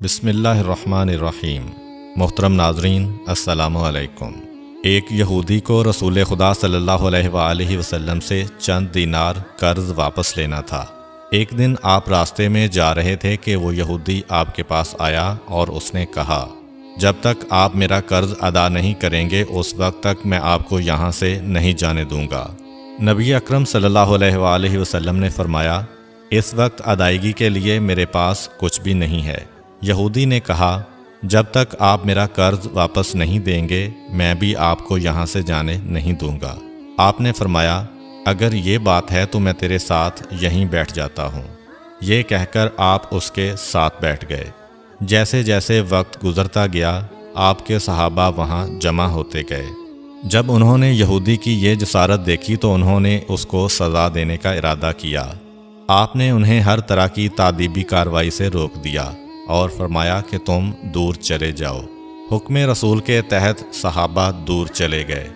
بسم اللہ الرحمن الرحیم۔ محترم ناظرین، السلام علیکم۔ ایک یہودی کو رسول خدا صلی اللہ علیہ وآلہ وسلم سے چند دینار قرض واپس لینا تھا۔ ایک دن آپ راستے میں جا رہے تھے کہ وہ یہودی آپ کے پاس آیا اور اس نے کہا، جب تک آپ میرا قرض ادا نہیں کریں گے اس وقت تک میں آپ کو یہاں سے نہیں جانے دوں گا۔ نبی اکرم صلی اللہ علیہ وآلہ وسلم نے فرمایا، اس وقت ادائیگی کے لیے میرے پاس کچھ بھی نہیں ہے۔ یہودی نے کہا، جب تک آپ میرا قرض واپس نہیں دیں گے میں بھی آپ کو یہاں سے جانے نہیں دوں گا۔ آپ نے فرمایا، اگر یہ بات ہے تو میں تیرے ساتھ یہیں بیٹھ جاتا ہوں۔ یہ کہہ کر آپ اس کے ساتھ بیٹھ گئے۔ جیسے جیسے وقت گزرتا گیا آپ کے صحابہ وہاں جمع ہوتے گئے۔ جب انہوں نے یہودی کی یہ جسارت دیکھی تو انہوں نے اس کو سزا دینے کا ارادہ کیا۔ آپ نے انہیں ہر طرح کی تادیبی کارروائی سے روک دیا اور فرمایا کہ تم دور چلے جاؤ۔ حکم رسول کے تحت صحابہ دور چلے گئے۔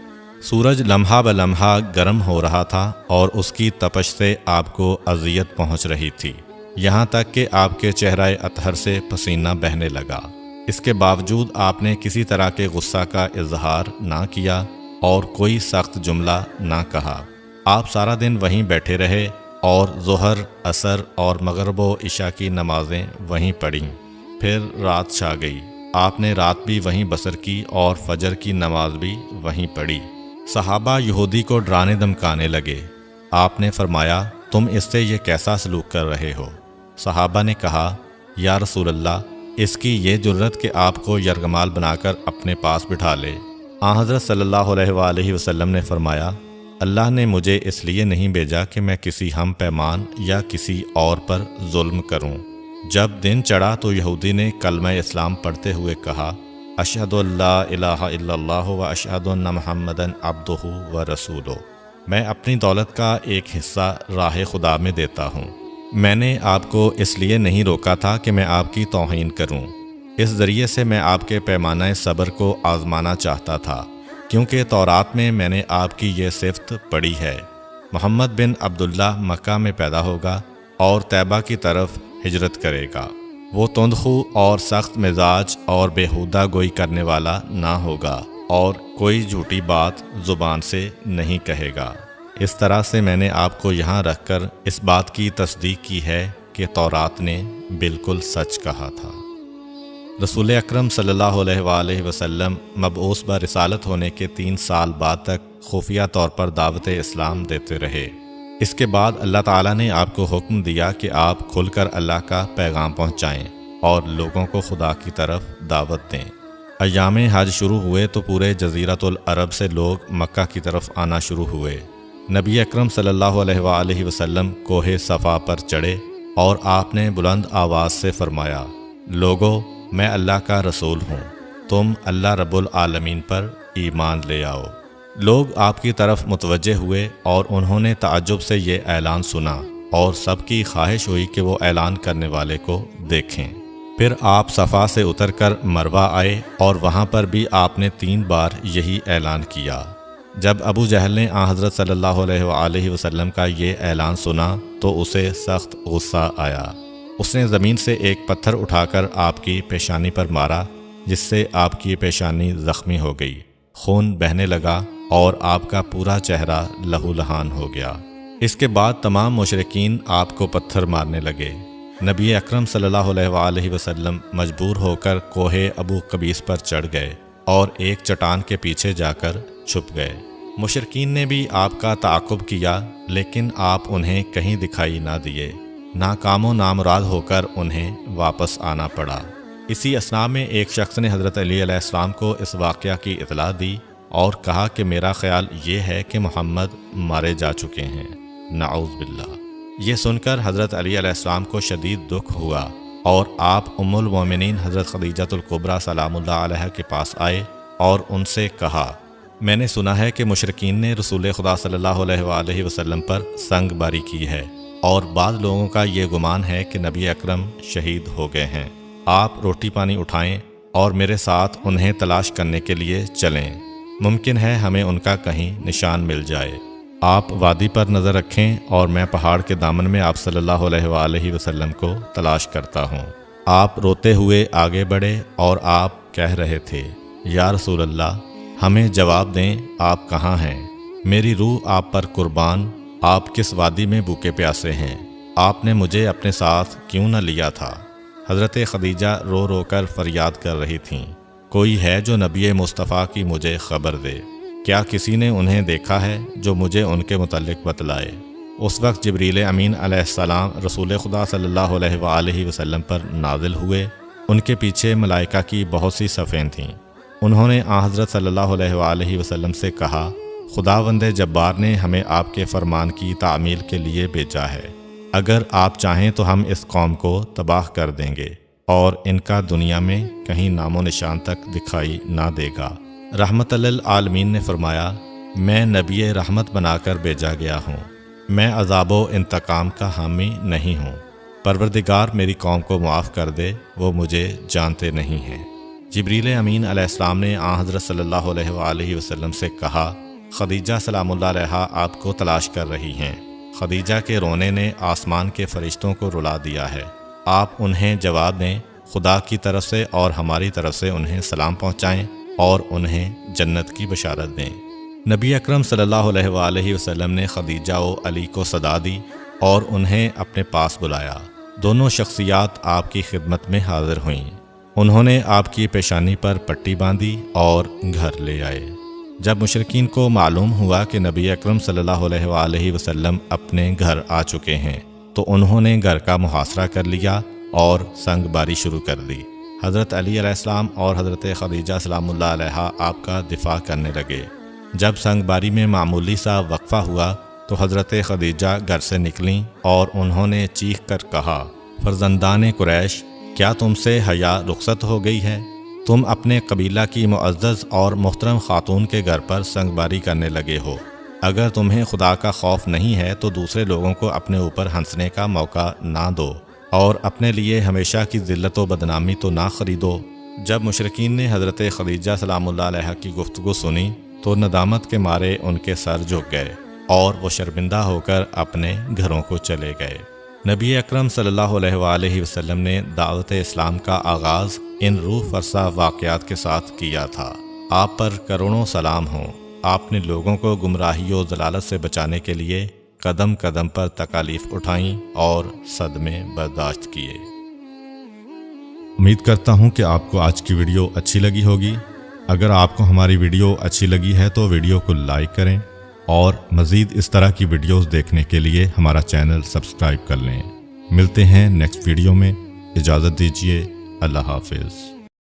سورج لمحہ بلمحہ گرم ہو رہا تھا اور اس کی تپش سے آپ کو اذیت پہنچ رہی تھی، یہاں تک کہ آپ کے چہرہ اطہر سے پسینہ بہنے لگا۔ اس کے باوجود آپ نے کسی طرح کے غصہ کا اظہار نہ کیا اور کوئی سخت جملہ نہ کہا۔ آپ سارا دن وہیں بیٹھے رہے اور ظہر، عصر اور مغرب و عشاء کی نمازیں وہیں پڑھیں۔ پھر رات چھا گئی۔ آپ نے رات بھی وہیں بسر کی اور فجر کی نماز بھی وہیں پڑھی۔ صحابہ یہودی کو ڈرانے دھمکانے لگے۔ آپ نے فرمایا، تم اس سے یہ کیسا سلوک کر رہے ہو؟ صحابہ نے کہا، یا رسول اللہ، اس کی یہ جرت کہ آپ کو یرغمال بنا کر اپنے پاس بٹھا لے۔ آن حضرت صلی اللہ علیہ وآلہ وسلم نے فرمایا، اللہ نے مجھے اس لیے نہیں بھیجا کہ میں کسی ہم پیمان یا کسی اور پر ظلم کروں۔ جب دن چڑھا تو یہودی نے کلمہ اسلام پڑھتے ہوئے کہا، اشہد ان لا الہ الا اللہ و اشہد ان محمدً عبدہ و رسولہ۔ میں اپنی دولت کا ایک حصہ راہ خدا میں دیتا ہوں۔ میں نے آپ کو اس لیے نہیں روکا تھا کہ میں آپ کی توہین کروں۔ اس ذریعے سے میں آپ کے پیمانہ صبر کو آزمانا چاہتا تھا، کیونکہ تورات میں میں نے آپ کی یہ صفت پڑھی ہے، محمد بن عبداللہ مکہ میں پیدا ہوگا اور طیبہ کی طرف ہجرت کرے گا۔ وہ تندخو اور سخت مزاج اور بیہودہ گوئی کرنے والا نہ ہوگا اور کوئی جھوٹی بات زبان سے نہیں کہے گا۔ اس طرح سے میں نے آپ کو یہاں رکھ کر اس بات کی تصدیق کی ہے کہ تورات نے بالکل سچ کہا تھا۔ رسول اکرم صلی اللہ علیہ وآلہ وسلم مبعوث برسالت ہونے کے 3 سال بعد تک خفیہ طور پر دعوت اسلام دیتے رہے۔ اس کے بعد اللہ تعالیٰ نے آپ کو حکم دیا کہ آپ کھل کر اللہ کا پیغام پہنچائیں اور لوگوں کو خدا کی طرف دعوت دیں۔ ایام حج شروع ہوئے تو پورے جزیرۃ العرب سے لوگ مکہ کی طرف آنا شروع ہوئے۔ نبی اکرم صلی اللہ علیہ وآلہ وسلم کوہ صفا پر چڑھے اور آپ نے بلند آواز سے فرمایا، لوگو، میں اللہ کا رسول ہوں، تم اللہ رب العالمین پر ایمان لے آؤ۔ لوگ آپ کی طرف متوجہ ہوئے اور انہوں نے تعجب سے یہ اعلان سنا اور سب کی خواہش ہوئی کہ وہ اعلان کرنے والے کو دیکھیں۔ پھر آپ صفا سے اتر کر مروہ آئے اور وہاں پر بھی آپ نے 3 بار یہی اعلان کیا۔ جب ابو جہل نے آن حضرت صلی اللہ علیہ وآلہ وسلم کا یہ اعلان سنا تو اسے سخت غصہ آیا۔ اس نے زمین سے ایک پتھر اٹھا کر آپ کی پیشانی پر مارا، جس سے آپ کی پیشانی زخمی ہو گئی، خون بہنے لگا اور آپ کا پورا چہرہ لہو لہان ہو گیا۔ اس کے بعد تمام مشرکین آپ کو پتھر مارنے لگے۔ نبی اکرم صلی اللہ علیہ وآلہ وسلم مجبور ہو کر کوہ ابو قبیس پر چڑھ گئے اور ایک چٹان کے پیچھے جا کر چھپ گئے۔ مشرکین نے بھی آپ کا تعاقب کیا لیکن آپ انہیں کہیں دکھائی نہ دیے۔ ناکام و نامراد ہو کر انہیں واپس آنا پڑا۔ اسی اثناء میں ایک شخص نے حضرت علی علیہ السلام کو اس واقعہ کی اطلاع دی اور کہا کہ میرا خیال یہ ہے کہ محمد مارے جا چکے ہیں، نعوذ باللہ۔ یہ سن کر حضرت علی علیہ السلام کو شدید دکھ ہوا اور آپ ام المومنین حضرت خدیجہ الکبریٰ سلام اللہ علیہ کے پاس آئے اور ان سے کہا، میں نے سنا ہے کہ مشرکین نے رسول خدا صلی اللہ علیہ وآلہ وسلم پر سنگ باری کی ہے اور بعض لوگوں کا یہ گمان ہے کہ نبی اکرم شہید ہو گئے ہیں۔ آپ روٹی پانی اٹھائیں اور میرے ساتھ انہیں تلاش کرنے کے لیے چلیں، ممکن ہے ہمیں ان کا کہیں نشان مل جائے۔ آپ وادی پر نظر رکھیں اور میں پہاڑ کے دامن میں آپ صلی اللہ علیہ وآلہ وسلم کو تلاش کرتا ہوں۔ آپ روتے ہوئے آگے بڑھے اور آپ کہہ رہے تھے، یا رسول اللہ، ہمیں جواب دیں، آپ کہاں ہیں؟ میری روح آپ پر قربان، آپ کس وادی میں بھوکے پیاسے ہیں؟ آپ نے مجھے اپنے ساتھ کیوں نہ لیا تھا؟ حضرت خدیجہ رو رو کر فریاد کر رہی تھیں، کوئی ہے جو نبی مصطفیٰ کی مجھے خبر دے؟ کیا کسی نے انہیں دیکھا ہے جو مجھے ان کے متعلق بتلائے؟ اس وقت جبریل امین علیہ السلام رسول خدا صلی اللہ علیہ وآلہ وسلم پر نازل ہوئے۔ ان کے پیچھے ملائکہ کی بہت سی صفیں تھیں۔ انہوں نے حضرت صلی اللہ علیہ وآلہ وسلم سے کہا، خداوند جبار نے ہمیں آپ کے فرمان کی تعمیل کے لیے بھیجا ہے۔ اگر آپ چاہیں تو ہم اس قوم کو تباہ کر دیں گے اور ان کا دنیا میں کہیں نام و نشان تک دکھائی نہ دے گا۔ رحمت للعالمین نے فرمایا، میں نبی رحمت بنا کر بھیجا گیا ہوں، میں عذاب و انتقام کا حامی نہیں ہوں۔ پروردگار میری قوم کو معاف کر دے، وہ مجھے جانتے نہیں ہیں۔ جبریل امین علیہ السلام نے حضرت صلی اللہ علیہ وآلہ وسلم سے کہا، خدیجہ سلام اللہ علیہا آپ کو تلاش کر رہی ہیں۔ خدیجہ کے رونے نے آسمان کے فرشتوں کو رلا دیا ہے۔ آپ انہیں جواب دیں، خدا کی طرف سے اور ہماری طرف سے انہیں سلام پہنچائیں اور انہیں جنت کی بشارت دیں۔ نبی اکرم صلی اللہ علیہ وآلہ وسلم نے خدیجہ و علی کو صدا دی اور انہیں اپنے پاس بلایا۔ دونوں شخصیات آپ کی خدمت میں حاضر ہوئیں۔ انہوں نے آپ کی پیشانی پر پٹی باندھی اور گھر لے آئے۔ جب مشرکین کو معلوم ہوا کہ نبی اکرم صلی اللہ علیہ وآلہ وسلم اپنے گھر آ چکے ہیں تو انہوں نے گھر کا محاصرہ کر لیا اور سنگ باری شروع کر دی۔ حضرت علی علیہ السلام اور حضرت خدیجہ سلام اللہ علیہا آپ کا دفاع کرنے لگے۔ جب سنگ باری میں معمولی سا وقفہ ہوا تو حضرت خدیجہ گھر سے نکلیں اور انہوں نے چیخ کر کہا، فرزندان قریش، کیا تم سے حیا رخصت ہو گئی ہے؟ تم اپنے قبیلہ کی معزز اور محترم خاتون کے گھر پر سنگ باری کرنے لگے ہو۔ اگر تمہیں خدا کا خوف نہیں ہے تو دوسرے لوگوں کو اپنے اوپر ہنسنے کا موقع نہ دو اور اپنے لیے ہمیشہ کی ذلت و بدنامی تو نہ خریدو۔ جب مشرکین نے حضرت خدیجہ سلام اللہ علیہا کی گفتگو سنی تو ندامت کے مارے ان کے سر جھک گئے اور وہ شرمندہ ہو کر اپنے گھروں کو چلے گئے۔ نبی اکرم صلی اللہ علیہ وآلہ وسلم نے دعوت اسلام کا آغاز ان روح فرسا واقعات کے ساتھ کیا تھا۔ آپ پر کروڑوں سلام ہوں۔ آپ نے لوگوں کو گمراہی و ضلالت سے بچانے کے لیے قدم قدم پر تکالیف اٹھائیں اور صدمے برداشت کیے۔ امید کرتا ہوں کہ آپ کو آج کی ویڈیو اچھی لگی ہوگی۔ اگر آپ کو ہماری ویڈیو اچھی لگی ہے تو ویڈیو کو لائک کریں اور مزید اس طرح کی ویڈیوز دیکھنے کے لیے ہمارا چینل سبسکرائب کر لیں۔ ملتے ہیں نیکسٹ ویڈیو میں، اجازت دیجیے، اللہ حافظ۔